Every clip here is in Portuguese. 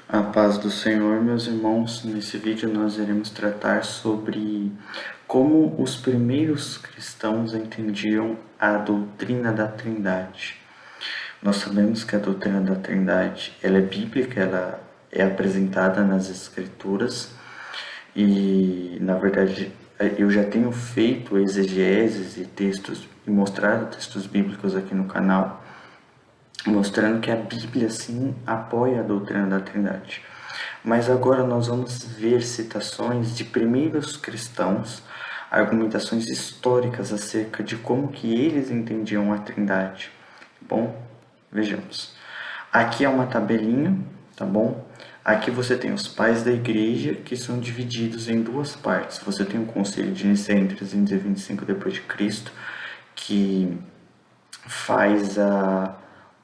A paz do Senhor, meus irmãos. Nesse vídeo nós iremos tratar sobre como os primeiros cristãos entendiam a doutrina da Trindade. Nós sabemos que a doutrina da Trindade, ela é bíblica, ela é apresentada nas Escrituras e, na verdade, eu já tenho feito exegeses e textos e mostrado textos bíblicos aqui no canal, mostrando que a Bíblia sim apoia a doutrina da Trindade. Mas agora nós vamos ver citações de primeiros cristãos, argumentações históricas acerca de como que eles entendiam a Trindade. Bom, vejamos. Aqui é uma tabelinha, tá bom? Aqui você tem os pais da igreja, que são divididos em duas partes. Você tem o Concílio de Nicéia em 325 d.C., que faz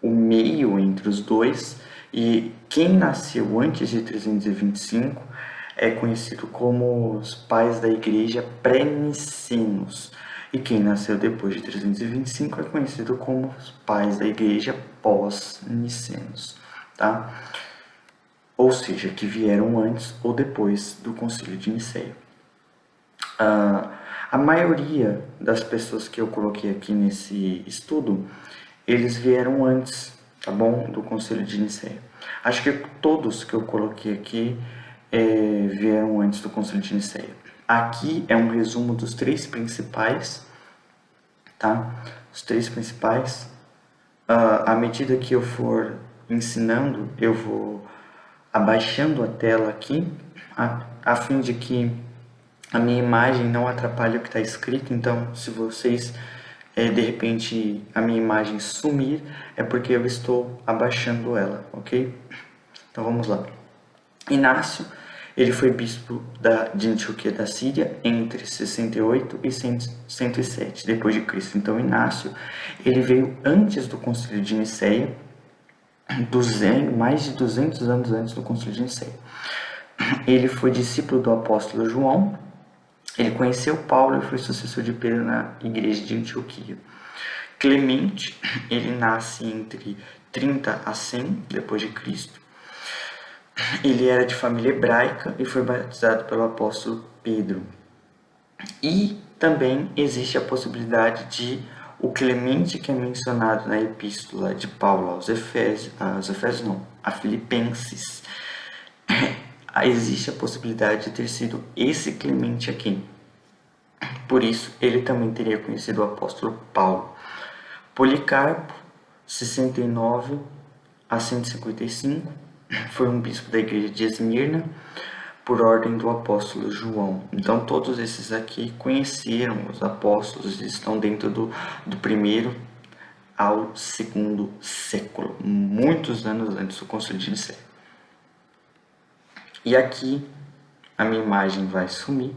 o meio entre os dois, e quem nasceu antes de 325 é conhecido como os pais da igreja pré-nicenos, e quem nasceu depois de 325 é conhecido como os pais da igreja pós-nicenos, tá? Ou seja, que vieram antes ou depois do Concílio de Nicéia. A maioria das pessoas que eu coloquei aqui nesse estudo, eles vieram antes, tá bom? Do Concílio de Nicéia. Acho que todos que eu coloquei aqui vieram antes do Concílio de Nicéia. Aqui é um resumo dos três principais, tá? Os três principais. À medida que eu for ensinando, eu vou abaixando a tela aqui, a fim de que a minha imagem não atrapalhe o que está escrito. Então, se vocês de repente a minha imagem sumir, é porque eu estou abaixando ela, ok? Então vamos lá. Inácio, ele foi bispo de Antioquia da Síria entre 68 e 107 depois de Cristo. Então Inácio, ele veio antes do Concílio de Nicéia, mais de 200 anos antes do Concílio de Nicéia. Ele foi discípulo do apóstolo João. Ele conheceu Paulo e foi sucessor de Pedro na igreja de Antioquia. Clemente, ele nasce entre 30 a 100 depois de Cristo. Ele era de família hebraica e foi batizado pelo apóstolo Pedro. E também existe a possibilidade de o Clemente que é mencionado na epístola de Paulo a Filipenses, existe a possibilidade de ter sido esse Clemente aqui. Por isso, ele também teria conhecido o apóstolo Paulo. Policarpo, 69 a 155, foi um bispo da igreja de Esmirna, por ordem do apóstolo João. Então, todos esses aqui conheceram os apóstolos e estão dentro do primeiro ao segundo século, muitos anos antes do Concílio de Nicéia. E aqui a minha imagem vai sumir,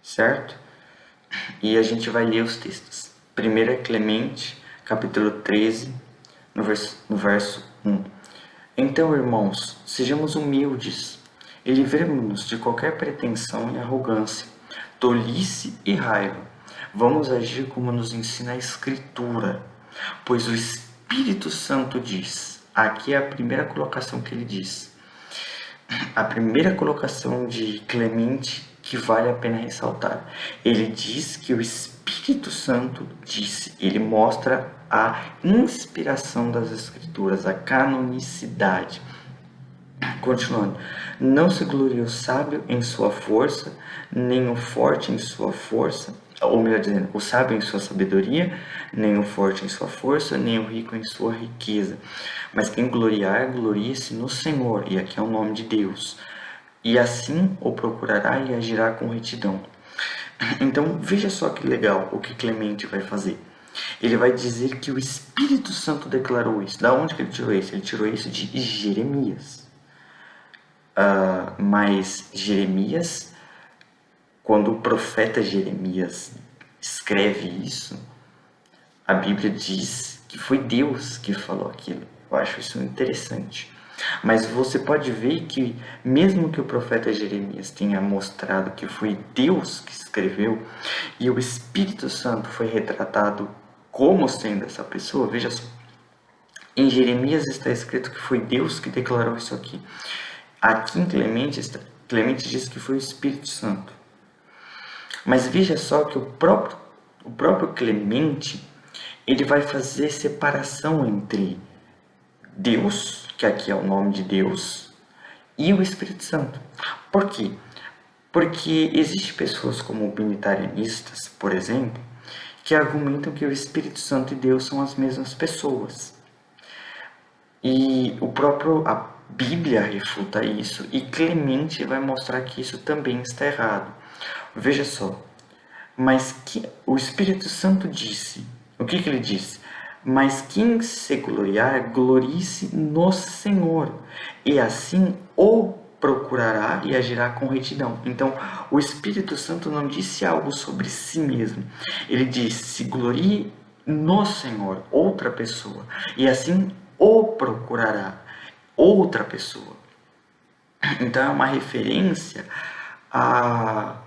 certo? E a gente vai ler os textos. 1 Clemente, capítulo 13, no verso 1. Então, irmãos, sejamos humildes e livremos-nos de qualquer pretensão e arrogância, tolice e raiva. Vamos agir como nos ensina a Escritura, pois o Espírito Santo diz, aqui é a primeira colocação que ele diz, a primeira colocação de Clemente que vale a pena ressaltar. Ele diz que o Espírito Santo disse, ele mostra a inspiração das Escrituras, a canonicidade. Continuando, não se glorie o sábio em sua força, nem o forte em sua força, ou melhor dizendo, o sábio em sua sabedoria, nem o forte em sua força, nem o rico em sua riqueza. Mas quem gloriar, glorie-se no Senhor, e aqui é o nome de Deus. E assim o procurará e agirá com retidão. Então, veja só que legal o que Clemente vai fazer. Ele vai dizer que o Espírito Santo declarou isso. Da onde que ele tirou isso? Ele tirou isso de Jeremias. Mas Jeremias, quando o profeta Jeremias escreve isso, a Bíblia diz que foi Deus que falou aquilo. Eu acho isso interessante. Mas você pode ver que, mesmo que o profeta Jeremias tenha mostrado que foi Deus que escreveu, e o Espírito Santo foi retratado como sendo essa pessoa, veja só, Em Jeremias está escrito que foi Deus que declarou isso aqui. Aqui em Clemente diz que foi o Espírito Santo. Mas veja só que o próprio Clemente, ele vai fazer separação entre Deus, que aqui é o nome de Deus, e o Espírito Santo. Por quê? Porque existem pessoas como unitarianistas, por exemplo, que argumentam que o Espírito Santo e Deus são as mesmas pessoas. E a Bíblia refuta isso, e Clemente vai mostrar que isso também está errado. Veja só, mas que o Espírito Santo disse, o que ele disse? Mas quem se gloriar, glorie-se no Senhor, e assim o procurará e agirá com retidão. Então, o Espírito Santo não disse algo sobre si mesmo. Ele disse, se glorie no Senhor, outra pessoa, e assim o procurará, outra pessoa. Então, é uma referência a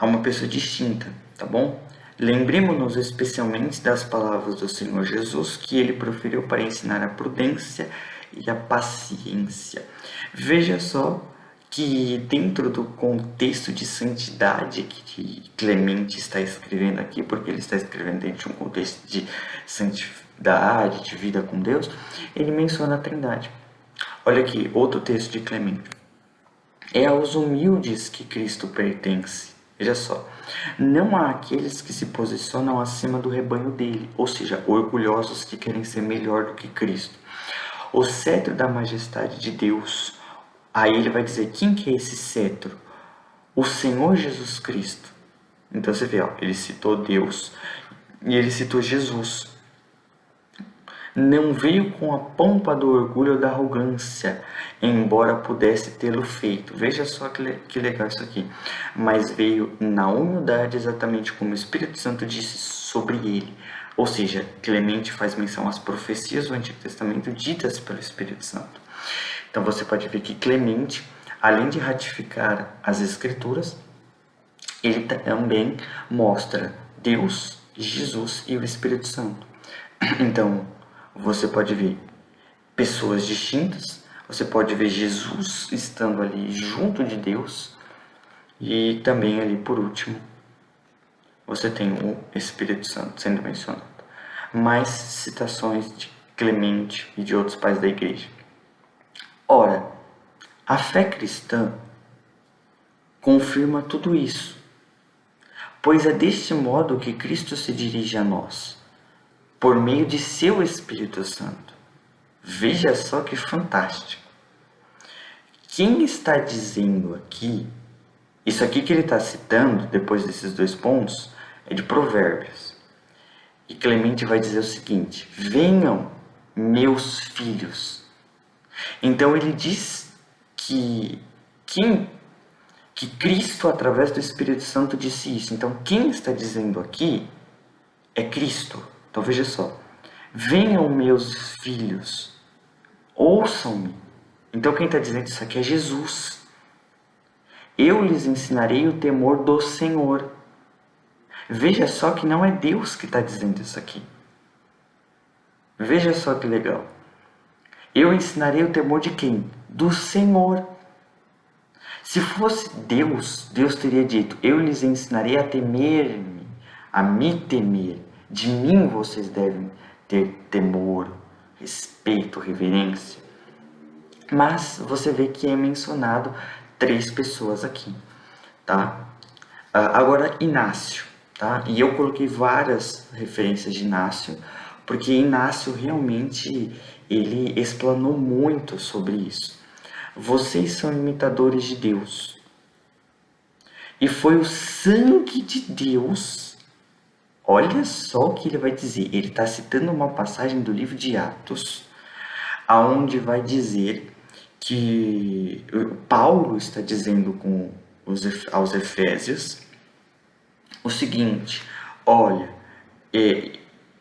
uma pessoa distinta, tá bom? Lembremos-nos especialmente das palavras do Senhor Jesus que ele proferiu para ensinar a prudência e a paciência. Veja só que dentro do contexto de santidade que Clemente está escrevendo aqui, porque ele está escrevendo dentro de um contexto de santidade, de vida com Deus, ele menciona a Trindade. Olha aqui, outro texto de Clemente. É aos humildes que Cristo pertence. Veja só, não há aqueles que se posicionam acima do rebanho dele, ou seja, orgulhosos que querem ser melhor do que Cristo. O cetro da majestade de Deus, aí ele vai dizer, quem que é esse cetro? O Senhor Jesus Cristo. Então você vê, ó, ele citou Deus e ele citou Jesus. Não veio com a pompa do orgulho ou da arrogância, embora pudesse tê-lo feito. Veja só que legal isso aqui. Mas veio na humildade, exatamente como o Espírito Santo disse sobre ele. Ou seja, Clemente faz menção às profecias do Antigo Testamento ditas pelo Espírito Santo. Então você pode ver que Clemente, além de ratificar as Escrituras, ele também mostra Deus, Jesus e o Espírito Santo. Então, você pode ver pessoas distintas, você pode ver Jesus estando ali junto de Deus, e também ali por último, você tem o Espírito Santo sendo mencionado. Mais citações de Clemente e de outros pais da igreja. Ora, a fé cristã confirma tudo isso, pois é deste modo que Cristo se dirige a nós, por meio de seu Espírito Santo. Veja só que fantástico. Quem está dizendo aqui, isso aqui que ele está citando, depois desses dois pontos, é de Provérbios. E Clemente vai dizer o seguinte, venham meus filhos. Então ele diz que Cristo, através do Espírito Santo, disse isso. Então quem está dizendo aqui é Cristo. Então veja só, venham meus filhos, ouçam-me. Então quem está dizendo isso aqui é Jesus. Eu lhes ensinarei o temor do Senhor. Veja só que não é Deus que está dizendo isso aqui. Veja só que legal. Eu ensinarei o temor de quem? Do Senhor. Se fosse Deus, Deus teria dito, eu lhes ensinarei a temer-me, a me temer. De mim vocês devem ter temor, respeito, reverência. Mas você vê que é mencionado 3 pessoas aqui, tá? Agora, Inácio, tá? E eu coloquei várias referências de Inácio, porque Inácio realmente, ele explanou muito sobre isso. Vocês são imitadores de Deus. E foi o sangue de Deus. Olha só o que ele vai dizer. Ele está citando uma passagem do livro de Atos, aonde vai dizer que Paulo está dizendo aos Efésios o seguinte, olha,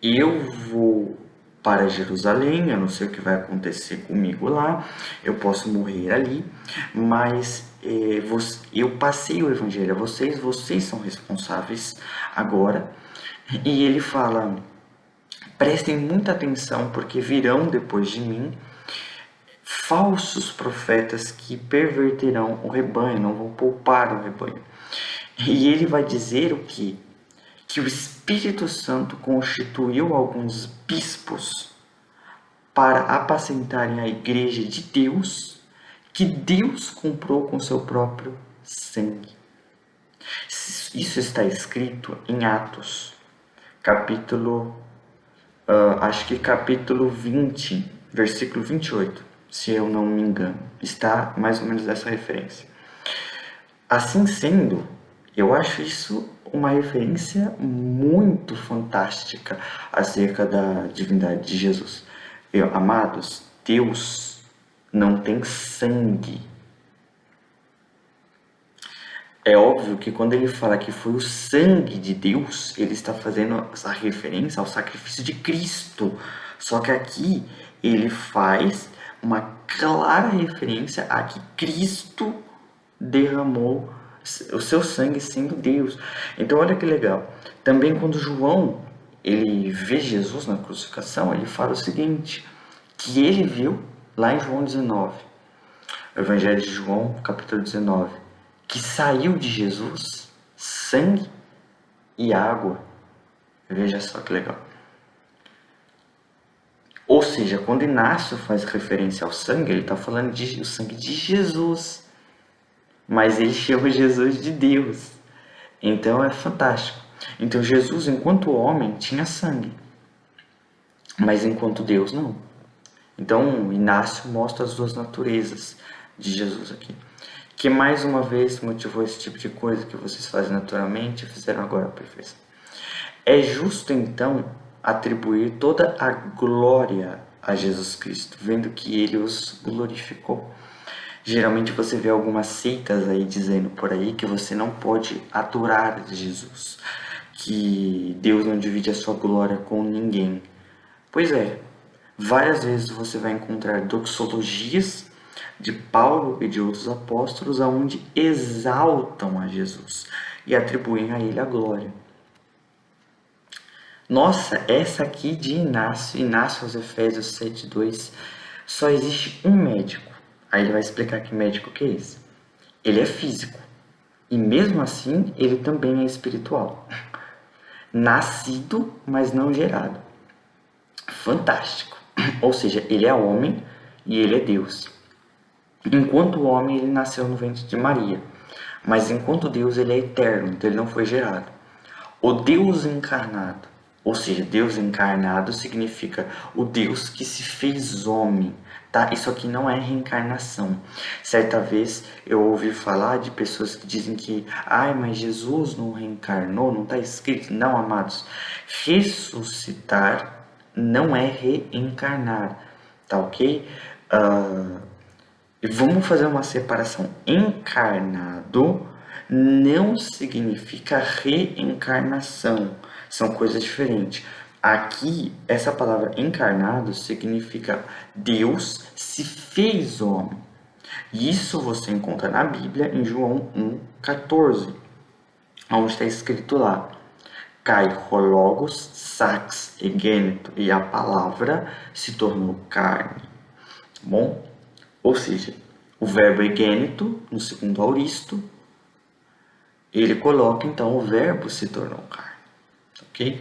eu vou para Jerusalém, eu não sei o que vai acontecer comigo lá, eu posso morrer ali, mas eu passei o evangelho a vocês são responsáveis agora. E ele fala Prestem muita atenção, porque virão depois de mim falsos profetas que perverterão o rebanho, não vão poupar o rebanho. E ele vai dizer o quê? Que o Espírito Santo constituiu alguns bispos para apacentarem a igreja de Deus, que Deus comprou com seu próprio sangue. Isso está escrito em Atos, acho que capítulo 20, versículo 28, se eu não me engano. Está mais ou menos essa referência. Assim sendo, eu acho isso uma referência muito fantástica acerca da divindade de Jesus. Amados, Deus não tem sangue. É óbvio que quando ele fala que foi o sangue de Deus, ele está fazendo essa referência ao sacrifício de Cristo. Só que aqui ele faz uma clara referência a que Cristo derramou o seu sangue sendo Deus. Então olha que legal. Também quando João ele vê Jesus na crucificação, ele fala o seguinte, que ele viu lá em João 19, o Evangelho de João, capítulo 19, que saiu de Jesus sangue e água. Veja só que legal. Ou seja, quando Inácio faz referência ao sangue, ele está falando o sangue de Jesus. Mas ele chama Jesus de Deus. Então é fantástico. Então Jesus, enquanto homem, tinha sangue. Mas enquanto Deus, não. Então Inácio mostra as duas naturezas de Jesus aqui. Que mais uma vez motivou esse tipo de coisa que vocês fazem naturalmente e fizeram agora a perfeição. É justo então atribuir toda a glória a Jesus Cristo, vendo que ele os glorificou. Geralmente você vê algumas seitas aí dizendo por aí que você não pode adorar Jesus, que Deus não divide a sua glória com ninguém. Pois é, várias vezes você vai encontrar doxologias de Paulo e de outros apóstolos aonde exaltam a Jesus e atribuem a ele a glória. Nossa, essa aqui de Inácio aos Efésios 7:2, só existe um médico. Aí ele vai explicar que médico que é esse. Ele é físico. E mesmo assim, ele também é espiritual. Nascido, mas não gerado. Fantástico. Ou seja, ele é homem e ele é Deus. Enquanto homem, ele nasceu no ventre de Maria. Mas enquanto Deus, ele é eterno, então ele não foi gerado. O Deus encarnado. Ou seja, Deus encarnado significa o Deus que se fez homem, tá? Isso aqui não é reencarnação. Certa vez eu ouvi falar de pessoas que dizem que, mas Jesus não reencarnou, não está escrito. Não, amados. Ressuscitar não é reencarnar, tá ok? Vamos fazer uma separação. Encarnado não significa reencarnação. São coisas diferentes. Aqui, essa palavra encarnado significa Deus se fez homem. Isso você encontra na Bíblia em João 1,14, onde está escrito lá: Kai hologos sax egênito, e a palavra se tornou carne. Bom? Ou seja, o verbo egênito, no segundo aoristo, ele coloca então o verbo se tornou carne. Ok?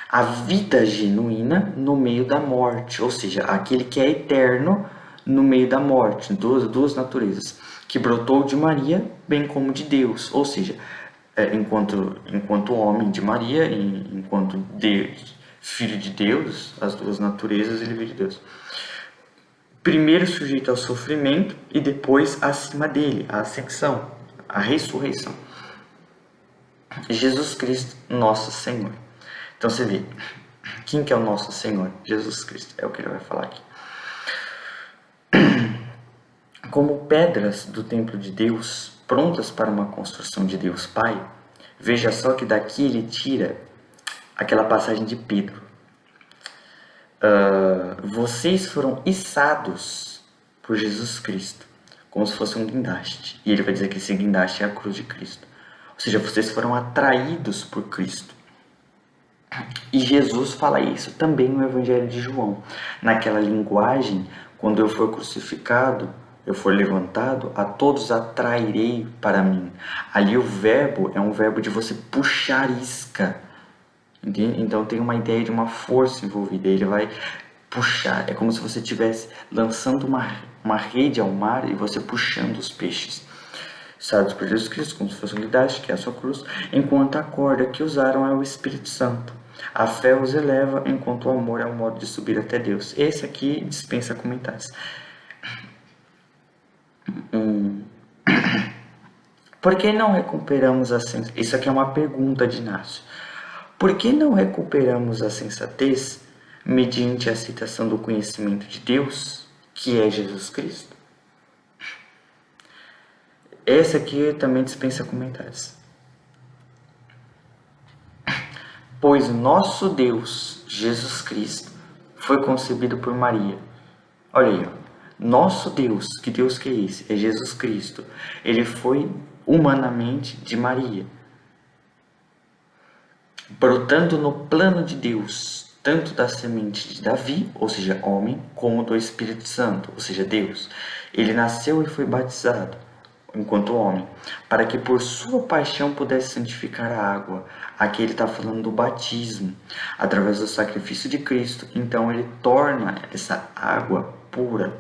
A vida genuína no meio da morte, ou seja, aquele que é eterno no meio da morte, duas naturezas, que brotou de Maria, bem como de Deus, ou seja, enquanto homem de Maria, enquanto Deus, filho de Deus, as duas naturezas, ele veio de Deus. Primeiro sujeito ao sofrimento e depois acima dele, a ascensão, a ressurreição. Jesus Cristo, nosso Senhor. Então você vê, quem que é o nosso Senhor? Jesus Cristo, é o que ele vai falar aqui. Como pedras do templo de Deus, prontas para uma construção de Deus Pai, veja só que daqui ele tira aquela passagem de Pedro. Vocês foram içados por Jesus Cristo, como se fosse um guindaste. E ele vai dizer que esse guindaste é a cruz de Cristo. Ou seja, vocês foram atraídos por Cristo. E Jesus fala isso também no Evangelho de João. Naquela linguagem, quando eu for crucificado, eu for levantado, a todos atrairei para mim. Ali o verbo é um verbo de você puxar isca. Entende? Então tem uma ideia de uma força envolvida. Ele vai puxar. É como se você estivesse lançando uma rede ao mar e você puxando os peixes. Salvos por Jesus Cristo, como se fosse unidade, que é a sua cruz, enquanto a corda que usaram é o Espírito Santo. A fé os eleva, enquanto o amor é um modo de subir até Deus. Esse aqui dispensa comentários. Por que não recuperamos a sensatez? Isso aqui é uma pergunta de Inácio. Por que não recuperamos a sensatez mediante a aceitação do conhecimento de Deus, que é Jesus Cristo? Esse aqui também dispensa comentários. Pois nosso Deus, Jesus Cristo, foi concebido por Maria. Olha aí, ó. Nosso Deus, que Deus que é esse? É Jesus Cristo. Ele foi humanamente de Maria, brotando no plano de Deus, tanto da semente de Davi, ou seja, homem, como do Espírito Santo, ou seja, Deus. Ele nasceu e foi batizado enquanto homem, para que por sua paixão pudesse santificar a água. Aqui ele está falando do batismo, através do sacrifício de Cristo. Então ele torna essa água pura.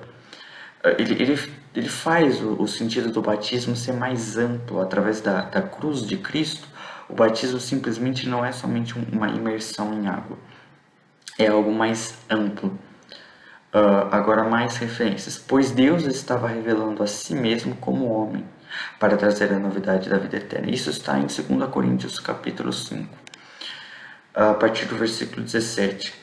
Ele faz o sentido do batismo ser mais amplo, através da cruz de Cristo. O batismo simplesmente não é somente uma imersão em água, é algo mais amplo. Agora mais referências. Pois Deus estava revelando a si mesmo como homem, para trazer a novidade da vida eterna. Isso está em 2 Coríntios capítulo 5, a partir do versículo 17.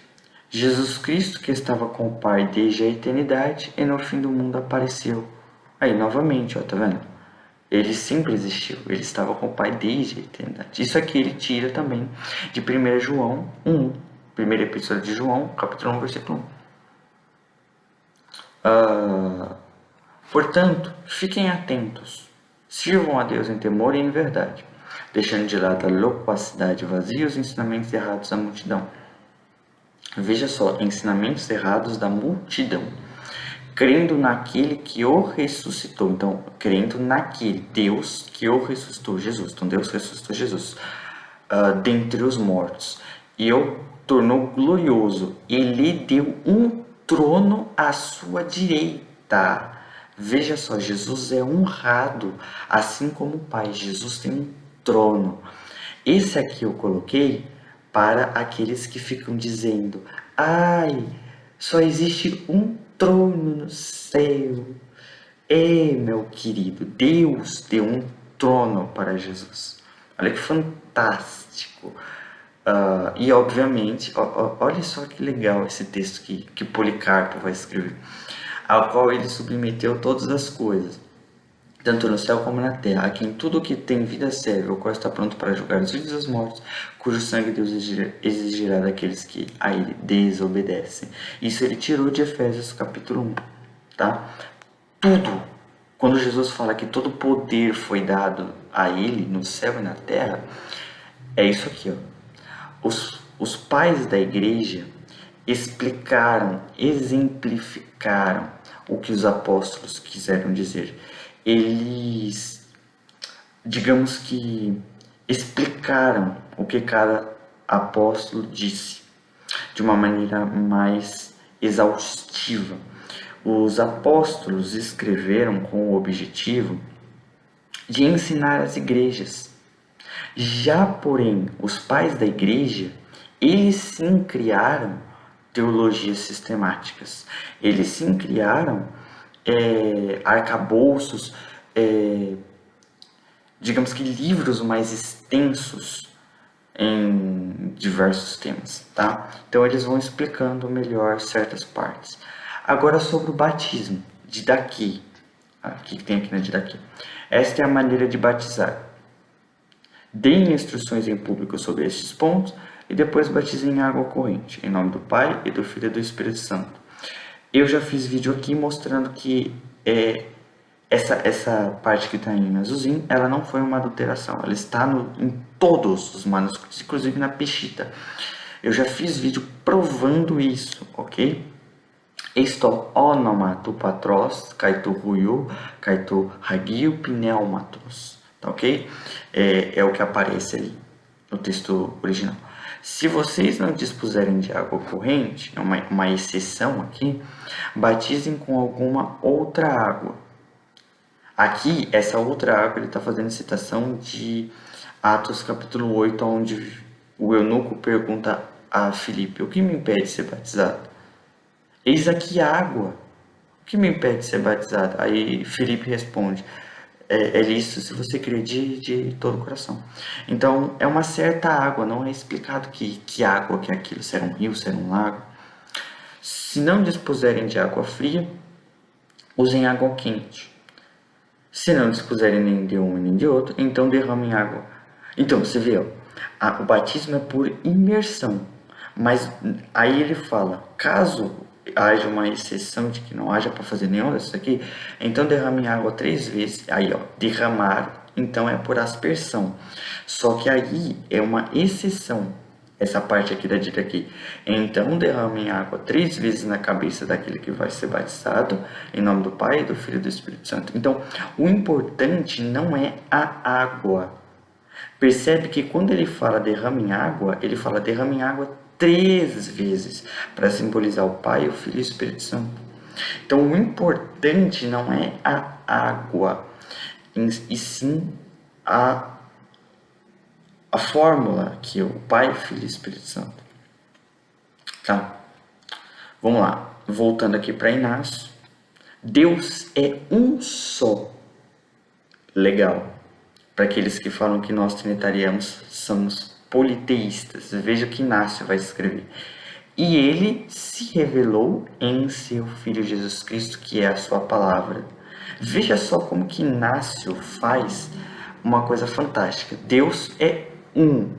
Jesus Cristo, que estava com o Pai desde a eternidade, e no fim do mundo apareceu. Aí, novamente, ó, tá vendo? Ele sempre existiu, ele estava com o Pai desde a eternidade. Isso aqui ele tira também de 1 João 1, primeira epístola de João, capítulo 1, versículo 1. Portanto, fiquem atentos, sirvam a Deus em temor e em verdade, deixando de lado a loquacidade vazia e os ensinamentos errados da multidão. Veja só, ensinamentos errados da multidão. Crendo naquele que o ressuscitou. Então, crendo naquele Deus que o ressuscitou, Jesus. Então, Deus ressuscitou Jesus dentre os mortos e o tornou glorioso. Ele deu um trono à sua direita. Veja só, Jesus é honrado, assim como o Pai. Jesus tem um trono. Esse aqui eu coloquei para aqueles que ficam dizendo: ai, só existe um trono no céu. Meu querido, Deus deu um trono para Jesus. Olha que fantástico. E obviamente, olha só que legal esse texto que Policarpo vai escrever, ao qual ele submeteu todas as coisas, tanto no céu como na terra, a quem tudo o que tem vida serve, o qual está pronto para julgar os vivos e os mortos, cujo sangue Deus exigirá daqueles que a ele desobedecem. Isso ele tirou de Efésios capítulo 1, tá? Tudo, quando Jesus fala que todo poder foi dado a ele no céu e na terra, é isso aqui, ó. Os pais da igreja explicaram, exemplificaram o que os apóstolos quiseram dizer. Eles, digamos que, explicaram o que cada apóstolo disse de uma maneira mais exaustiva. Os apóstolos escreveram com o objetivo de ensinar as igrejas. Já, porém, os pais da igreja, eles sim criaram teologias sistemáticas. Eles sim criaram arcabouços, digamos que livros mais extensos em diversos temas, tá? Então eles vão explicando melhor certas partes. Agora sobre o batismo, Didaquê. O que tem aqui na Didaquê? Esta é a maneira de batizar. Deem instruções em público sobre estes pontos e depois batizem em água corrente, em nome do Pai e do Filho e do Espírito Santo. Eu já fiz vídeo aqui mostrando que essa parte que está em azulzinho, ela não foi uma adulteração, ela está em todos os manuscritos, inclusive na Peshitta. Eu já fiz vídeo provando isso, ok? Esto onomatopatros kai tu ruiu kai tu hagiu pneumatos, tá ok? É o que aparece ali no texto original. Se vocês não dispuserem de água corrente, é uma exceção aqui, batizem com alguma outra água. Aqui, essa outra água, ele está fazendo citação de Atos capítulo 8, onde o eunuco pergunta a Filipe: o que me impede de ser batizado? Eis aqui água. O que me impede de ser batizado? Aí Filipe responde: é lícito se você crer de todo o coração. Então, é uma certa água, não é explicado que água que é aquilo, se era um rio, se era um lago. Se não dispuserem de água fria, usem água quente. Se não dispuserem nem de um nem de outro, então derramem água. Então, você vê, ó, o batismo é por imersão. Mas aí ele fala, caso haja uma exceção de que não haja para fazer nenhum desses aqui, então derramem água 3 vezes. Aí, ó, derramar, então é por aspersão. Só que aí é uma exceção. Essa parte aqui da dica aqui. Então derramem água 3 vezes na cabeça daquele que vai ser batizado, em nome do Pai, do Filho e do Espírito Santo. Então, o importante não é a água. Percebe que quando ele fala derramem água, ele fala derramem água 3 vezes, para simbolizar o Pai, o Filho e o Espírito Santo. Então, o importante não é a água, e sim a fórmula que é o Pai, Filho e Espírito Santo. Tá? Vamos lá. Voltando aqui para Inácio. Deus é um só. Legal. Para aqueles que falam que nós trinitarianos somos politeístas. Veja o que Inácio vai escrever. E ele se revelou em seu Filho Jesus Cristo, que é a sua palavra. Veja só como que Inácio faz uma coisa fantástica. Deus é um,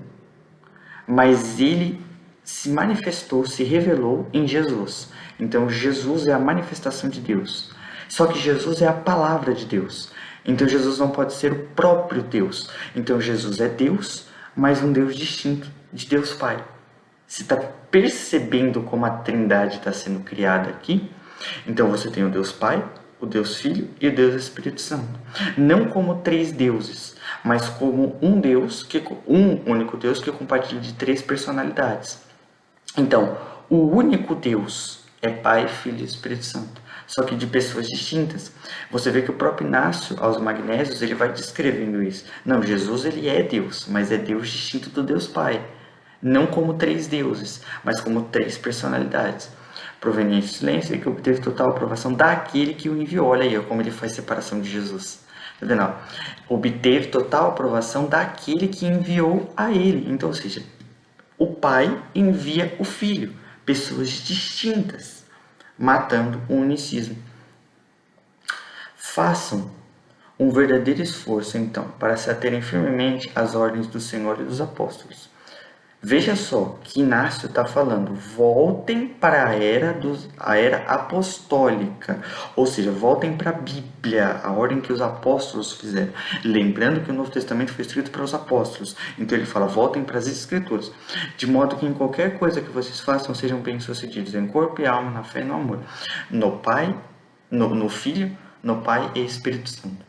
mas ele se manifestou, se revelou em Jesus. Então Jesus é a manifestação de Deus. Só que Jesus é a palavra de Deus. Então Jesus não pode ser o próprio Deus. Então Jesus é Deus, mas um Deus distinto de Deus Pai. Você está percebendo como a Trindade está sendo criada aqui? Então você tem o Deus Pai, o Deus Filho e o Deus Espírito Santo. Não como 3 deuses, mas como um Deus, um único Deus que compartilha de 3 personalidades. Então, o único Deus é Pai, Filho e Espírito Santo, só que de pessoas distintas. Você vê que o próprio Inácio, aos Magnésios, ele vai descrevendo isso. Não, Jesus ele é Deus, mas é Deus distinto do Deus Pai. Não como 3 deuses, mas como 3 personalidades. Proveniente do silêncio e que obteve total aprovação daquele que o enviou. Olha aí como ele faz separação de Jesus. Tá vendo? Obteve total aprovação daquele que enviou a ele. Então, ou seja, o Pai envia o Filho. Pessoas distintas, matando o unicismo. Façam um verdadeiro esforço, então, para se aterem firmemente às ordens do Senhor e dos apóstolos. Veja só que Inácio está falando, voltem para a era apostólica, ou seja, voltem para a Bíblia, a ordem que os apóstolos fizeram. Lembrando que o Novo Testamento foi escrito para os apóstolos, então ele fala, voltem para as Escrituras, de modo que em qualquer coisa que vocês façam, sejam bem-sucedidos em corpo e alma, na fé e no amor, no Pai, no Filho, no Pai e Espírito Santo.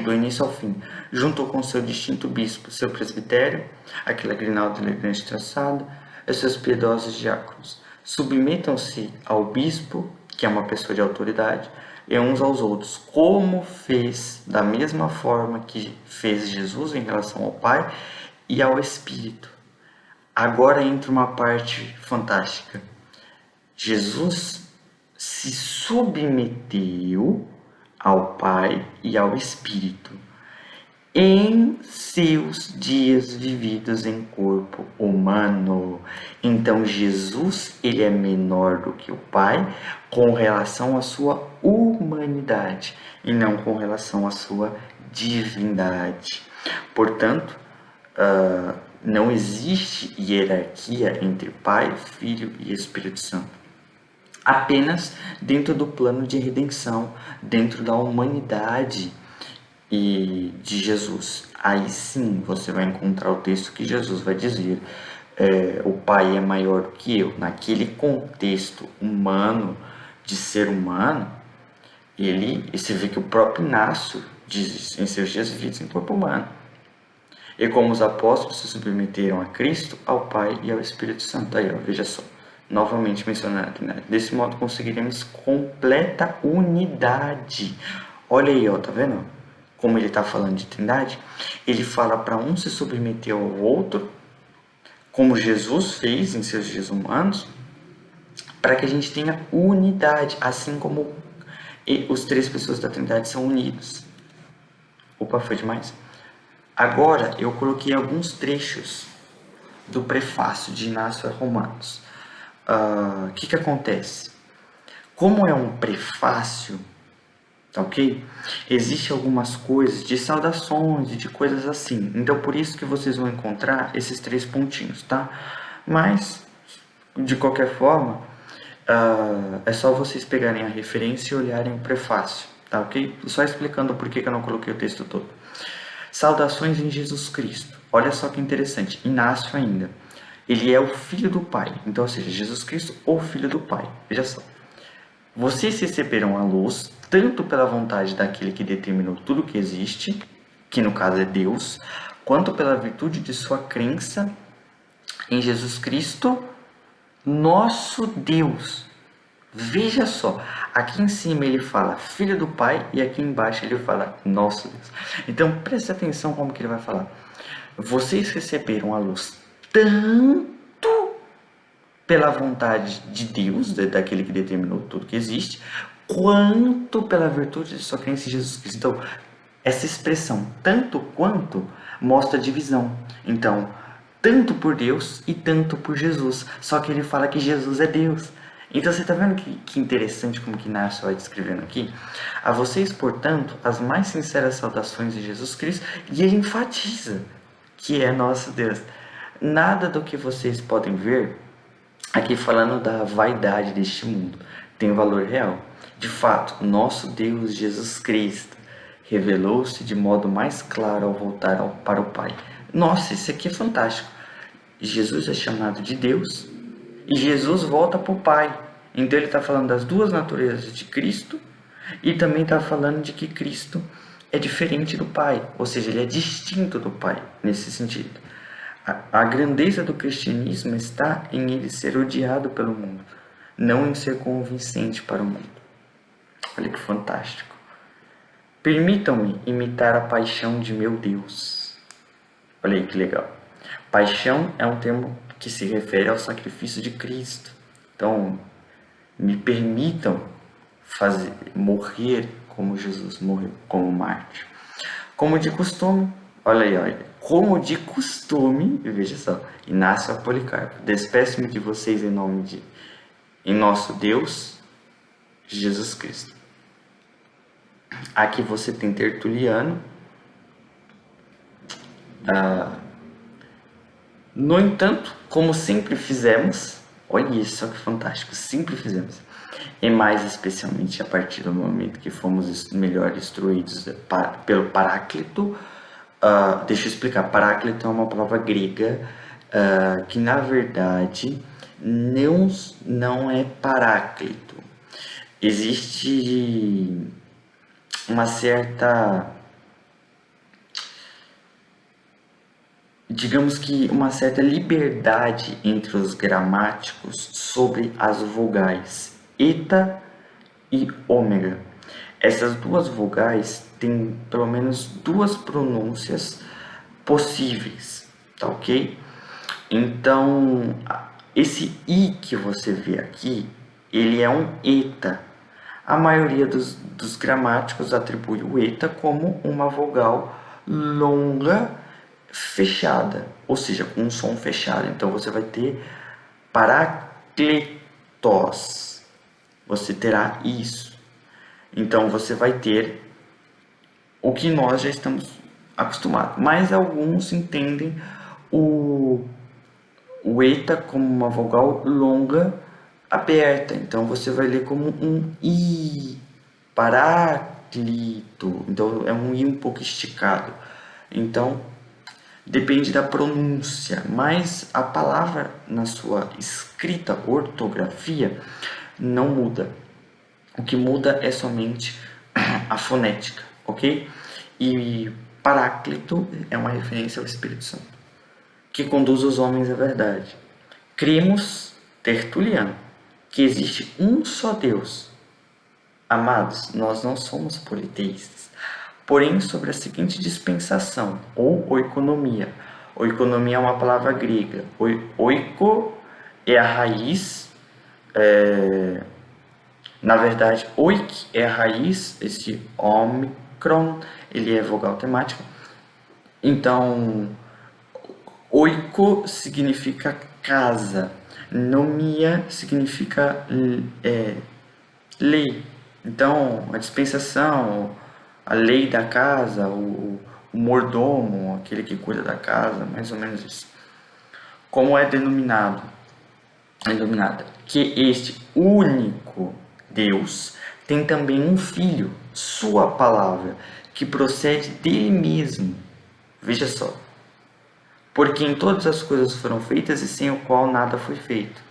Do início ao fim, junto com seu distinto bispo, seu presbitério, aquela grinalda elegante traçada, e seus piedosos diáconos. Submetam-se ao bispo, que é uma pessoa de autoridade, e uns aos outros, como fez da mesma forma que fez Jesus em relação ao Pai e ao Espírito. Agora entra uma parte fantástica. Jesus se submeteu ao Pai e ao Espírito em seus dias vividos em corpo humano. Então Jesus, ele é menor do que o Pai com relação à sua humanidade e não com relação à sua divindade. Portanto, não existe hierarquia entre Pai, Filho e Espírito Santo. Apenas dentro do plano de redenção, dentro da humanidade e de Jesus. Aí sim você vai encontrar o texto que Jesus vai dizer o pai é maior do que eu. Naquele contexto humano, de ser humano, você vê que o próprio Inácio diz em seus dias vividos em corpo humano. E como os apóstolos se submeteram a Cristo, ao Pai e ao Espírito Santo. Aí, ó, veja só, novamente mencionando a Trindade. Desse modo conseguiremos completa unidade. Olha aí, ó, tá vendo? Como ele está falando de Trindade, ele fala para um se submeter ao outro, como Jesus fez em seus dias humanos, para que a gente tenha unidade, assim como os três pessoas da Trindade são unidos. Opa, foi demais? Agora eu coloquei alguns trechos do prefácio de Inácio a Romanos. O que acontece? Como é um prefácio, ok? Existem algumas coisas de saudações e de coisas assim. Então por isso que vocês vão encontrar esses 3 pontinhos, tá? Mas, de qualquer forma, é só vocês pegarem a referência e olharem o prefácio, tá ok? Só explicando por que eu não coloquei o texto todo. Saudações em Jesus Cristo. Olha só que interessante. Inácio ainda. Ele é o Filho do Pai. Então, ou seja, Jesus Cristo, o Filho do Pai. Veja só. Vocês receberam a luz, tanto pela vontade daquele que determinou tudo que existe, que no caso é Deus, quanto pela virtude de sua crença em Jesus Cristo, nosso Deus. Veja só, aqui em cima ele fala Filho do Pai e aqui embaixo ele fala nosso Deus. Então preste atenção como que ele vai falar. Vocês receberam a luz tanto pela vontade de Deus, daquele que determinou tudo que existe, quanto pela virtude de sua crença em Jesus Cristo. Então, essa expressão tanto quanto mostra divisão. Então, tanto por Deus e tanto por Jesus. Só que ele fala que Jesus é Deus. Então você está vendo que interessante como que Inácio vai descrevendo aqui? A vocês, portanto, as mais sinceras saudações de Jesus Cristo, e ele enfatiza que é nosso Deus. Nada do que vocês podem ver aqui falando da vaidade deste mundo tem valor real. De fato, nosso Deus Jesus Cristo revelou-se de modo mais claro ao voltar para o Pai. Nossa, isso aqui é fantástico. Jesus é chamado de Deus e Jesus volta para o Pai. Então ele está falando das duas naturezas de Cristo e também está falando de que Cristo é diferente do Pai, ou seja, ele é distinto do Pai nesse sentido. A grandeza do cristianismo está em ele ser odiado pelo mundo, não em ser convincente para o mundo. Olha que fantástico. Permitam-me imitar a paixão de meu Deus. Olha aí que legal. Paixão é um termo que se refere ao sacrifício de Cristo. Então, me permitam morrer como Jesus morreu, como mártir. Como de costume, olha, como de costume, veja só, Inácio a Policarpo, despeço-me de vocês em nosso Deus, Jesus Cristo. Aqui você tem Tertuliano. No entanto, como sempre fizemos, olha isso, só que fantástico, sempre fizemos, e mais especialmente a partir do momento que fomos melhor instruídos pelo Paráclito. Deixa eu explicar, Paráclito é uma palavra grega que na verdade não é Paráclito. Existe uma certa, digamos que uma certa liberdade entre os gramáticos sobre as vogais eta e ômega. Essas duas vogais têm pelo menos duas pronúncias possíveis, tá ok? Então, esse i que você vê aqui, ele é um eta. A maioria dos gramáticos atribui o eta como uma vogal longa fechada, ou seja, com um som fechado. Então você vai ter parakletos, você terá isso. Então você vai ter o que nós já estamos acostumados, mas alguns entendem o eta como uma vogal longa aberta, então você vai ler como um i, paráclito, então é um i um pouco esticado. Então depende da pronúncia, mas a palavra na sua escrita, ortografia, não muda. O que muda é somente a fonética, ok? E Paráclito é uma referência ao Espírito Santo, que conduz os homens à verdade. Cremos, Tertuliano, que existe um só Deus. Amados, nós não somos politeístas. Porém, sobre a seguinte dispensação, ou oikonomia. Oikonomia é uma palavra grega. Oiko é a raiz, na verdade, oik é a raiz, esse ômicron, ele é vogal temática. Então, oiko significa casa, nomia significa lei. Então, a dispensação, a lei da casa, o mordomo, aquele que cuida da casa, mais ou menos isso. Como é denominada que este único Deus tem também um filho, sua palavra, que procede dele mesmo. Veja só. Porque em todas as coisas foram feitas e sem o qual nada foi feito.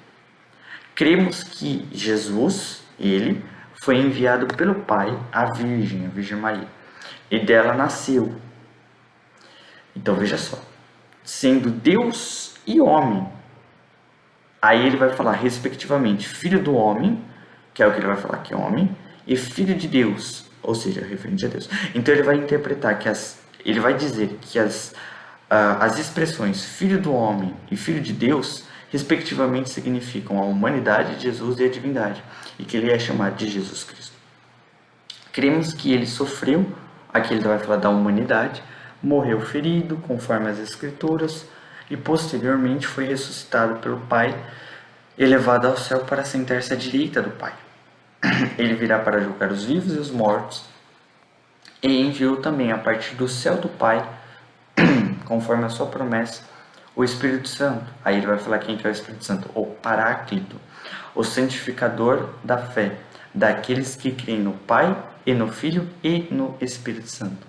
Cremos que Jesus, ele, foi enviado pelo Pai à Virgem Maria, e dela nasceu. Então veja só, sendo Deus e homem, aí ele vai falar respectivamente filho do homem, que é o que ele vai falar que é homem, e filho de Deus, ou seja, referente a Deus. Então ele vai interpretar que ele vai dizer que as expressões filho do homem e filho de Deus respectivamente significam a humanidade de Jesus e a divindade, e que ele é chamado de Jesus Cristo. Cremos que ele sofreu, aqui ele vai falar da humanidade, morreu ferido, conforme as Escrituras, e posteriormente foi ressuscitado pelo Pai, elevado ao céu para sentar-se à direita do Pai. Ele virá para julgar os vivos e os mortos, e enviou também a partir do céu do Pai, conforme a sua promessa, o Espírito Santo. Aí ele vai falar quem que é o Espírito Santo, o Paráclito, o santificador da fé, daqueles que creem no Pai e no Filho e no Espírito Santo.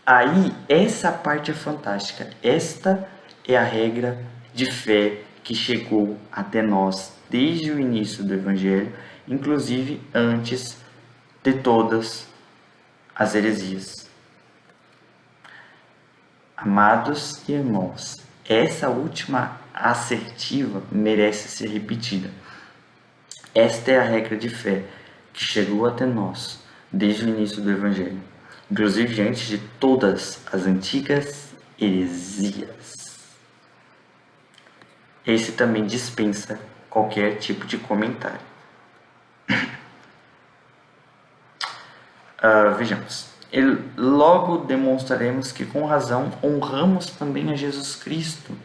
Aí, essa parte é fantástica. Esta é a regra de fé que chegou até nós desde o início do Evangelho, inclusive antes de todas as heresias. Amados e irmãos, essa última assertiva merece ser repetida. Esta é a regra de fé que chegou até nós desde o início do Evangelho, inclusive diante de todas as antigas heresias. Esse também dispensa qualquer tipo de comentário. Vejamos. E logo demonstraremos que com razão honramos também a Jesus Cristo.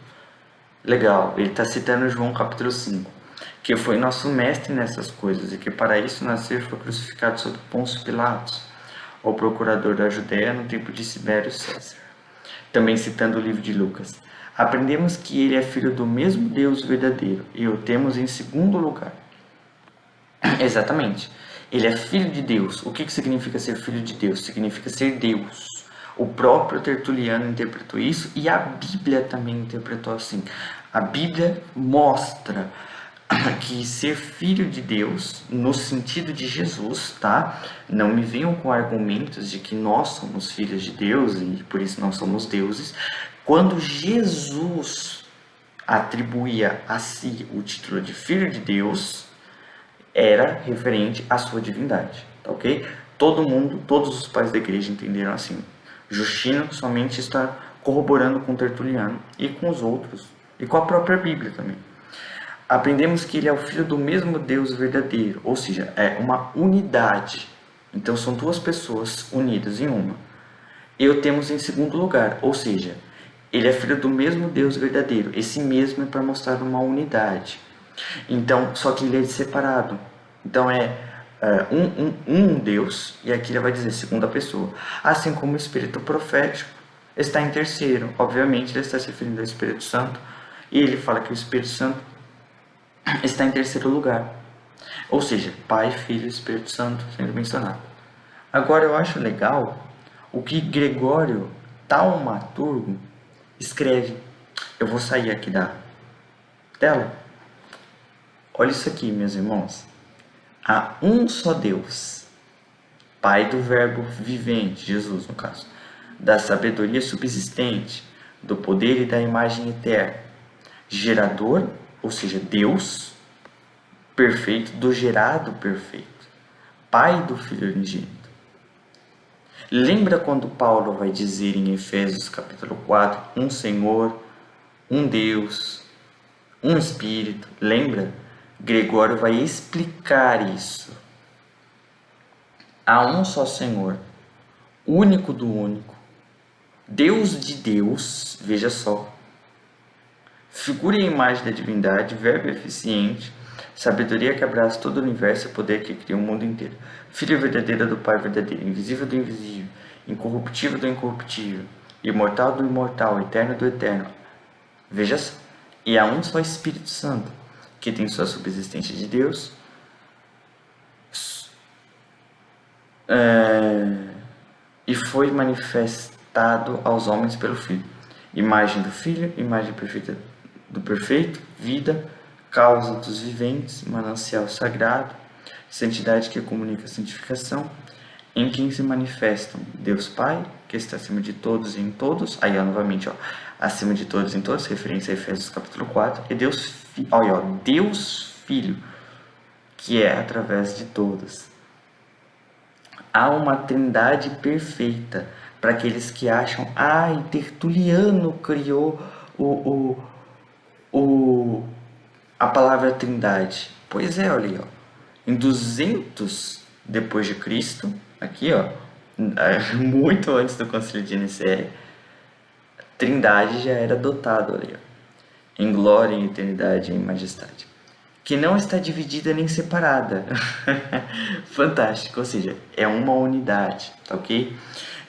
Legal, ele está citando João capítulo 5, que foi nosso mestre nessas coisas e que para isso nasceu e foi crucificado sob Pôncio Pilatos, o procurador da Judéia no tempo de Tibério César. Também citando o livro de Lucas. Aprendemos que ele é filho do mesmo Deus verdadeiro e o temos em segundo lugar. Exatamente. Ele é filho de Deus. O que significa ser filho de Deus? Significa ser Deus. O próprio Tertuliano interpretou isso e a Bíblia também interpretou assim. A Bíblia mostra que ser filho de Deus, no sentido de Jesus, tá? Não me venham com argumentos de que nós somos filhos de Deus e por isso não somos deuses. Quando Jesus atribuía a si o título de filho de Deus, era referente à sua divindade, tá ok? Todos os pais da igreja entenderam assim. Justino somente está corroborando com Tertuliano e com os outros, e com a própria Bíblia também. Aprendemos que ele é o filho do mesmo Deus verdadeiro, ou seja, é uma unidade. Então são duas pessoas unidas em uma. E o temos em segundo lugar, ou seja, ele é filho do mesmo Deus verdadeiro. Esse mesmo é para mostrar uma unidade. Então, só que ele é separado. Então um Deus, e aqui ele vai dizer segunda pessoa. Assim como o Espírito profético está em terceiro. Obviamente ele está se referindo ao Espírito Santo. E ele fala que o Espírito Santo está em terceiro lugar. Ou seja, Pai, Filho e Espírito Santo sendo mencionado. Agora eu acho legal o que Gregório Taumaturgo Escreve. Eu vou sair aqui da tela. Olha isso aqui, meus irmãos. Há um só Deus, Pai do Verbo vivente, Jesus no caso, da sabedoria subsistente, do poder e da imagem eterna, gerador, ou seja, Deus perfeito, do gerado perfeito, Pai do Filho unigênito. Lembra quando Paulo vai dizer em Efésios capítulo 4, um Senhor, um Deus, um Espírito? Lembra? Gregório vai explicar isso. Há um só Senhor, único do único, Deus de Deus, veja só, figura e imagem da divindade, verbo eficiente, sabedoria que abraça todo o universo e poder que cria o mundo inteiro, Filho verdadeiro do Pai verdadeiro, invisível do invisível, incorruptível do incorruptível, imortal do imortal, eterno do eterno. Veja só, e há um só Espírito Santo, que tem sua subsistência de Deus, e foi manifestado aos homens pelo Filho. Imagem do Filho, imagem perfeita do perfeito, vida, causa dos viventes, manancial sagrado, santidade que comunica a santificação, em quem se manifestam Deus Pai, que está acima de todos e em todos, aí ó, novamente, ó, acima de todos e em todos, referência a Efésios capítulo 4, e Deus, Deus Filho, que é através de todos. Há uma trindade perfeita para aqueles que acham, Tertuliano criou a palavra trindade. Pois é, olha aí, ó. Em 200 depois de Cristo, aqui, ó, muito antes do Concílio de Nicéia, trindade já era dotado, olha aí, ó, em glória, em eternidade, em majestade, que não está dividida nem separada. Fantástico, ou seja, é uma unidade, tá ok?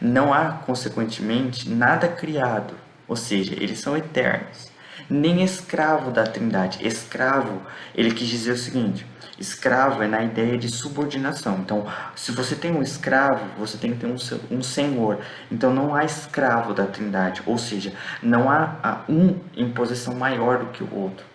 Não há, consequentemente, nada criado, ou seja, eles são eternos, nem escravo da trindade. Escravo, ele quis dizer o seguinte, escravo é na ideia de subordinação. Então, se você tem um escravo, você tem que ter um senhor. Então, não há escravo da trindade, ou seja, não há um em posição maior do que o outro.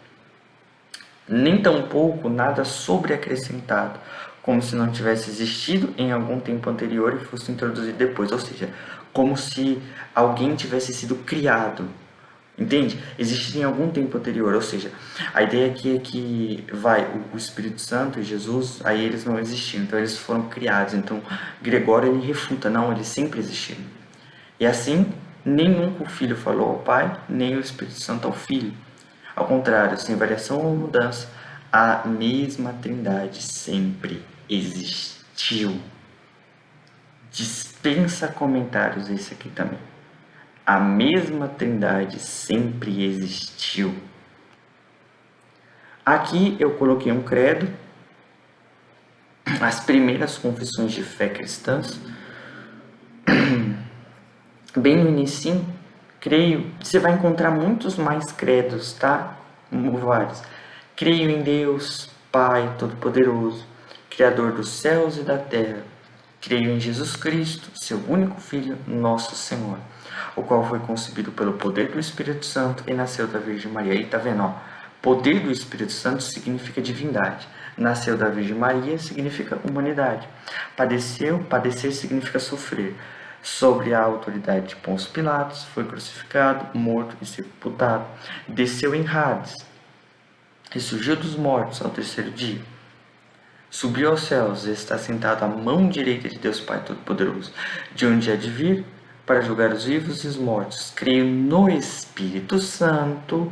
Nem tampouco nada sobreacrescentado, como se não tivesse existido em algum tempo anterior e fosse introduzido depois, ou seja, como se alguém tivesse sido criado, entende? Existir em algum tempo anterior, ou seja, a ideia aqui é que o Espírito Santo e Jesus, aí eles não existiam, então eles foram criados. Então Gregório ele refuta, não, eles sempre existiram. E assim, nenhum o Filho falou ao Pai, nem o Espírito Santo ao Filho. Ao contrário, sem variação ou mudança, a mesma trindade sempre existiu. Dispensa comentários esse aqui também. A mesma trindade sempre existiu. Aqui eu coloquei um credo, as primeiras confissões de fé cristãs, bem no início. Creio, você vai encontrar muitos mais credos, tá? Vários. Creio em Deus, Pai Todo-Poderoso, Criador dos céus e da terra. Creio em Jesus Cristo, seu único Filho, nosso Senhor, o qual foi concebido pelo poder do Espírito Santo e nasceu da Virgem Maria. Aí tá vendo, ó? Poder do Espírito Santo significa divindade. Nasceu da Virgem Maria significa humanidade. Padecer significa sofrer. Sobre a autoridade de Pôncio Pilatos, foi crucificado, morto e sepultado. Desceu em Hades, ressurgiu dos mortos ao terceiro dia. Subiu aos céus e está sentado à mão direita de Deus Pai Todo-Poderoso, de onde há de vir para julgar os vivos e os mortos. Creio no Espírito Santo,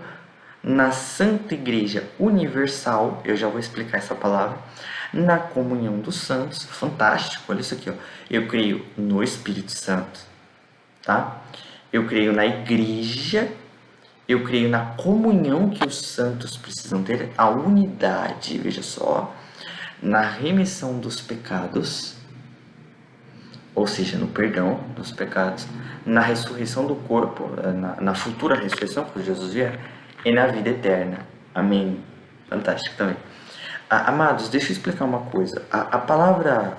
na Santa Igreja Universal, eu já vou explicar essa palavra, na comunhão dos santos. Fantástico, olha isso aqui, ó. Eu creio no Espírito Santo, tá? Eu creio na igreja, eu creio na comunhão que os santos precisam ter, a unidade, veja só, na remissão dos pecados, ou seja, no perdão dos pecados, na ressurreição do corpo, na futura ressurreição, quando Jesus vier, e na vida eterna. Amém. Fantástico também. Amados, deixa eu explicar uma coisa. A palavra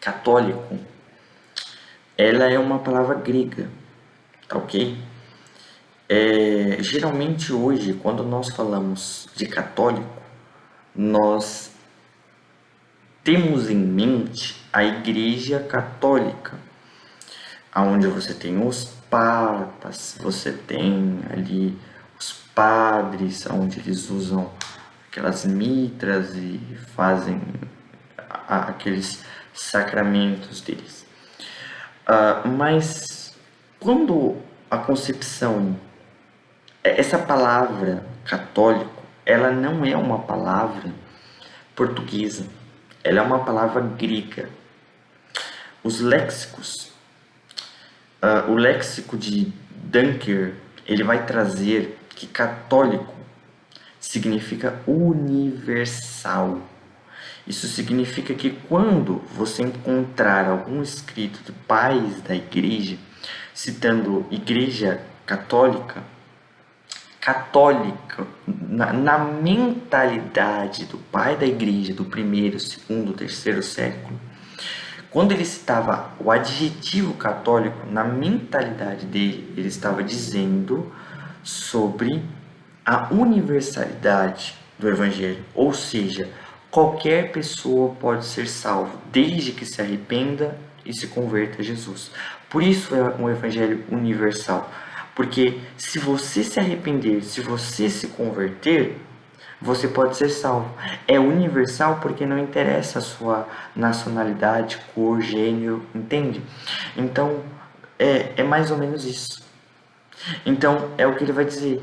católico, ela é uma palavra grega, tá ok? Geralmente hoje, quando nós falamos de católico, nós temos em mente a Igreja Católica, onde você tem os papas, você tem ali os padres, onde eles usam aquelas mitras e fazem aqueles sacramentos deles. Mas quando a concepção, essa palavra católico, ela não é uma palavra portuguesa, ela é uma palavra grega. Os léxicos, o léxico de Dunker, ele vai trazer que católico significa universal. Isso significa que quando você encontrar algum escrito de pais da igreja, citando igreja católica, na mentalidade do pai da igreja do primeiro, segundo, terceiro século, quando ele citava o adjetivo católico, na mentalidade dele, ele estava dizendo sobre a universalidade do evangelho, ou seja, qualquer pessoa pode ser salvo, desde que se arrependa e se converta a Jesus. Por isso é um evangelho universal, porque se você se arrepender, se você se converter, você pode ser salvo. É universal porque não interessa a sua nacionalidade, cor, gênero, entende? Então, é mais ou menos isso. Então, é o que ele vai dizer.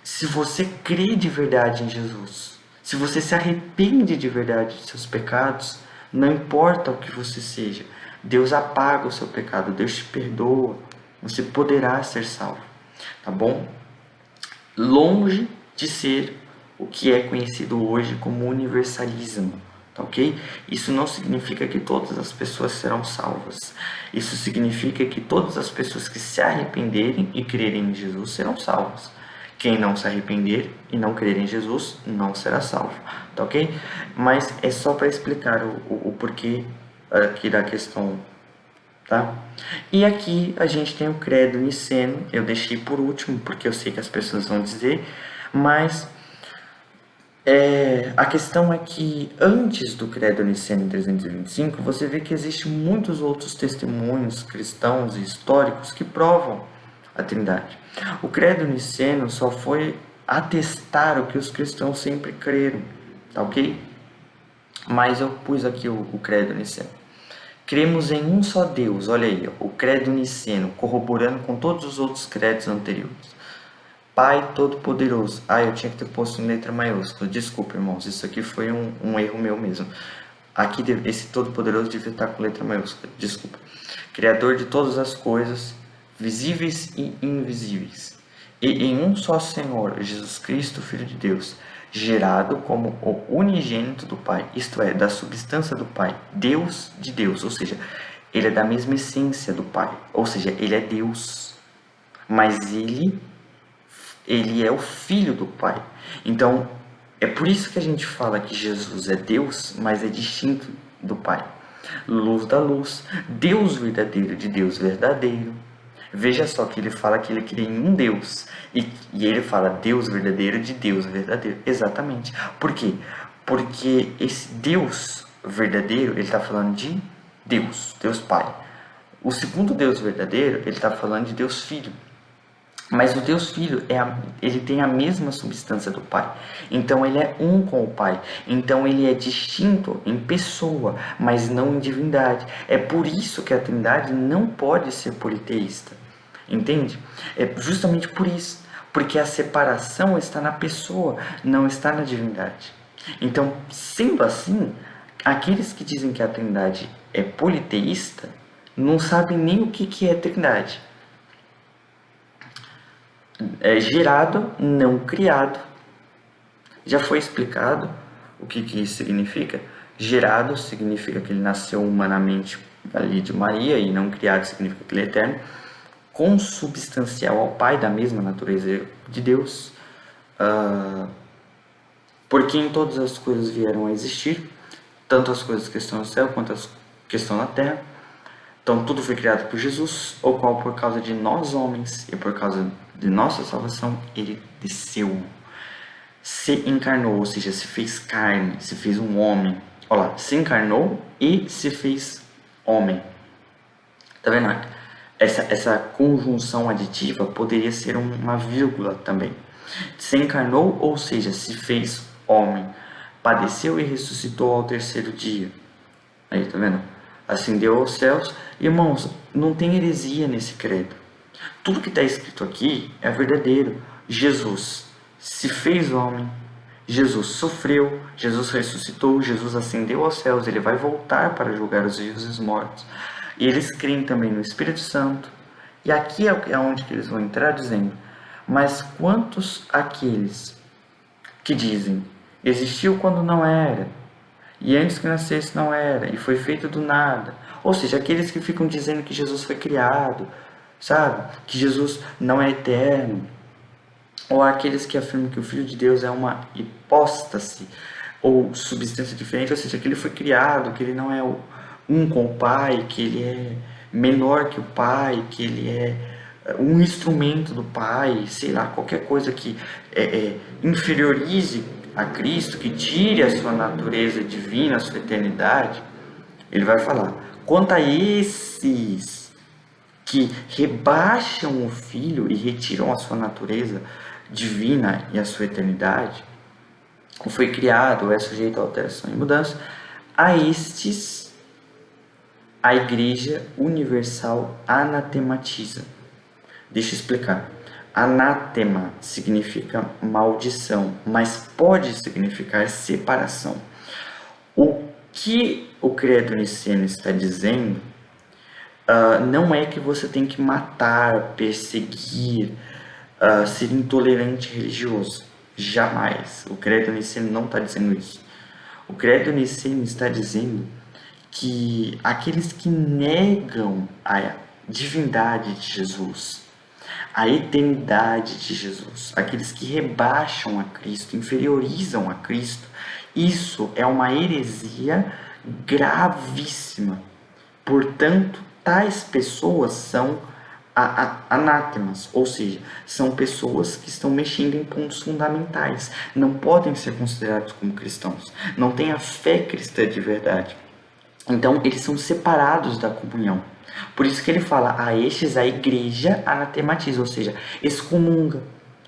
Se você crê de verdade em Jesus, se você se arrepende de verdade de seus pecados, não importa o que você seja, Deus apaga o seu pecado, Deus te perdoa, você poderá ser salvo, tá bom? Longe de ser o que é conhecido hoje como universalismo, tá ok? Isso não significa que todas as pessoas serão salvas. Isso significa que todas as pessoas que se arrependerem e crerem em Jesus serão salvas. Quem não se arrepender e não crer em Jesus não será salvo, tá ok? Mas é só para explicar o porquê aqui da questão, tá? E aqui a gente tem o credo niceno, eu deixei por último porque eu sei que as pessoas vão dizer, mas a questão é que antes do credo niceno em 325, você vê que existem muitos outros testemunhos cristãos e históricos que provam a Trindade. O credo niceno só foi atestar o que os cristãos sempre creram, tá ok? Mas eu pus aqui o credo niceno. Cremos em um só Deus, olha aí, o credo niceno, corroborando com todos os outros credos anteriores. Pai Todo-Poderoso. Eu tinha que ter posto em letra maiúscula. Desculpa, irmãos, isso aqui foi um erro meu mesmo. Aqui, esse Todo-Poderoso devia estar com letra maiúscula. Desculpa. Criador de todas as coisas, visíveis e invisíveis. E em um só Senhor, Jesus Cristo, Filho de Deus, gerado como o unigênito do Pai, isto é, da substância do Pai, Deus de Deus, ou seja, ele é da mesma essência do Pai, ou seja, ele é Deus, mas ele é o Filho do Pai. Então, é por isso que a gente fala que Jesus é Deus, mas é distinto do Pai. Luz da luz, Deus verdadeiro de Deus verdadeiro. Veja só que ele fala que ele crê em um Deus. E ele fala Deus verdadeiro de Deus verdadeiro. Exatamente. Por quê? Porque esse Deus verdadeiro, ele está falando de Deus, Deus Pai. O segundo Deus verdadeiro, ele está falando de Deus Filho. Mas o Deus Filho, ele tem a mesma substância do Pai. Então ele é um com o Pai. Então ele é distinto em pessoa, mas não em divindade. É por isso que a Trindade não pode ser politeísta. Entende? É justamente por isso. Porque a separação está na pessoa, não está na divindade. Então, sendo assim, aqueles que dizem que a Trindade é politeísta não sabem nem o que é Trindade. É gerado, não criado. Já foi explicado o que isso significa. Gerado significa que ele nasceu humanamente ali de Maria, e não criado significa que ele é eterno, consubstancial ao Pai, da mesma natureza de Deus, por quem todas as coisas vieram a existir, tanto as coisas que estão no céu quanto as que estão na terra, Então tudo foi criado por Jesus, o qual por causa de nós homens e por causa de nossa salvação, ele desceu, se encarnou, ou seja, se fez carne, se fez um homem. Olha lá, se encarnou e se fez homem. Tá vendo? Essa conjunção aditiva poderia ser uma vírgula também. Se encarnou, ou seja, se fez homem, padeceu e ressuscitou ao terceiro dia. Aí, tá vendo? Ascendeu aos céus. Irmãos, não tem heresia nesse credo. Tudo que está escrito aqui é verdadeiro. Jesus se fez homem, Jesus sofreu, Jesus ressuscitou, Jesus ascendeu aos céus, ele vai voltar para julgar os vivos e os mortos. E eles creem também no Espírito Santo. E aqui é onde que eles vão entrar dizendo: mas quantos aqueles que dizem, existiu quando não era, e antes que nascesse não era, e foi feito do nada. Ou seja, aqueles que ficam dizendo que Jesus foi criado, sabe? Que Jesus não é eterno. Ou aqueles que afirmam que o Filho de Deus é uma hipóstase, ou substância diferente, ou seja, que ele foi criado, que ele não é um com o Pai, que ele é menor que o Pai, que ele é um instrumento do Pai, sei lá, qualquer coisa que inferiorize a Cristo, que tire a sua natureza divina, a sua eternidade. Ele vai falar: quanto a esses que rebaixam o Filho e retiram a sua natureza divina e a sua eternidade, ou foi criado, ou é sujeito a alteração e mudança, a estes a Igreja Universal anatematiza. Deixa eu explicar. Anátema significa maldição, mas pode significar separação. O que o credo niceno está dizendo não é que você tem que matar, perseguir, ser intolerante religioso. Jamais. O credo niceno não está dizendo isso. O credo niceno está dizendo que aqueles que negam a divindade de Jesus, a eternidade de Jesus, aqueles que rebaixam a Cristo, inferiorizam a Cristo, isso é uma heresia gravíssima. Portanto, tais pessoas são anátemas, ou seja, são pessoas que estão mexendo em pontos fundamentais, não podem ser considerados como cristãos, não têm a fé cristã de verdade. Então, eles são separados da comunhão. Por isso que ele fala: a estes a igreja anatematiza, ou seja, excomunga.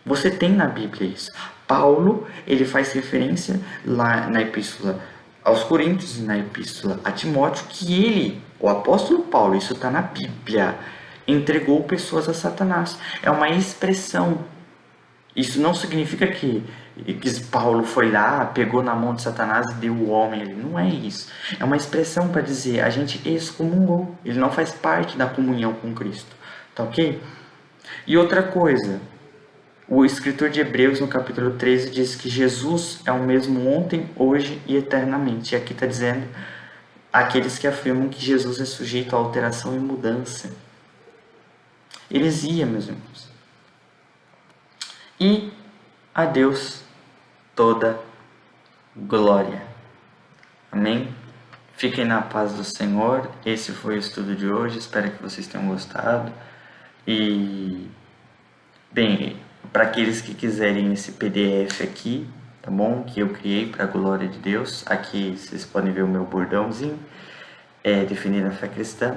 Você tem na Bíblia isso. Paulo, ele faz referência lá na epístola aos Coríntios e na epístola a Timóteo, que ele, o apóstolo Paulo, isso está na Bíblia, entregou pessoas a Satanás. É uma expressão. Isso não significa que Paulo foi lá, pegou na mão de Satanás e deu o homem ali. Não é isso. É uma expressão para dizer: a gente excomungou. Ele não faz parte da comunhão com Cristo. Tá ok? E outra coisa. O escritor de Hebreus, no capítulo 13, diz que Jesus é o mesmo ontem, hoje e eternamente. E aqui está dizendo aqueles que afirmam que Jesus é sujeito a alteração e mudança. Heresia, meus irmãos. E a Deus toda glória. Amém? Fiquem na paz do Senhor. Esse foi o estudo de hoje. Espero que vocês tenham gostado. E, bem, para aqueles que quiserem esse PDF aqui, tá bom? Que eu criei para a glória de Deus. Aqui vocês podem ver o meu bordãozinho, definir a fé cristã.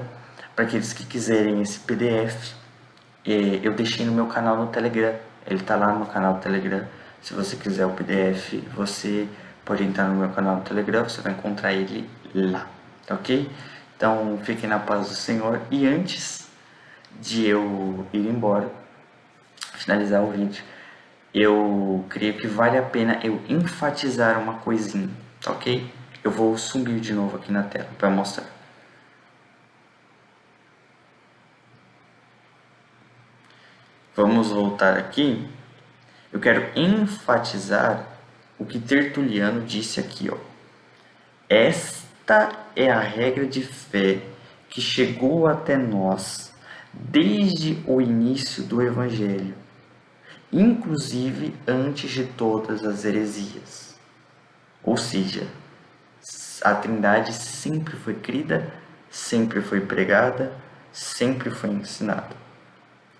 Para aqueles que quiserem esse PDF, eu deixei no meu canal no Telegram. Ele está lá no canal do Telegram. Se você quiser o PDF, você pode entrar no meu canal do Telegram, você vai encontrar ele lá, tá ok? Então, fiquem na paz do Senhor. E antes de eu ir embora, finalizar o vídeo, eu creio que vale a pena eu enfatizar uma coisinha, tá ok? Eu vou sumir de novo aqui na tela para mostrar. Vamos voltar aqui. Eu quero enfatizar o que Tertuliano disse aqui, ó. Esta é a regra de fé que chegou até nós desde o início do Evangelho, inclusive antes de todas as heresias. Ou seja, a Trindade sempre foi crida sempre foi pregada, sempre foi ensinada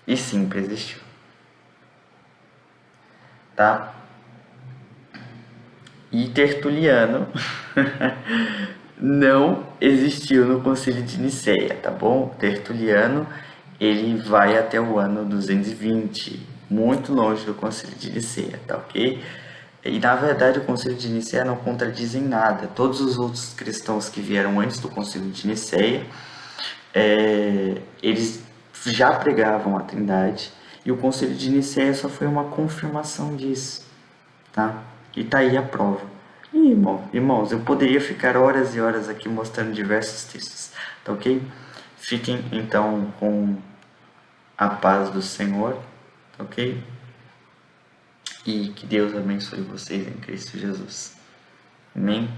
e sempre existiu. Tá? E Tertuliano não existiu no Concílio de Nicéia, tá bom? Tertuliano, ele vai até o ano 220, muito longe do Concílio de Nicéia, tá ok? E na verdade o Concílio de Nicéia não contradiz em nada. Todos os outros cristãos que vieram antes do Concílio de Nicéia, eles já pregavam a Trindade, e o Concílio de Nicéia só foi uma confirmação disso, tá? E tá aí a prova. E, irmãos, eu poderia ficar horas e horas aqui mostrando diversos textos, tá ok? Fiquem então com a paz do Senhor, tá ok? E que Deus abençoe vocês em Cristo Jesus. Amém?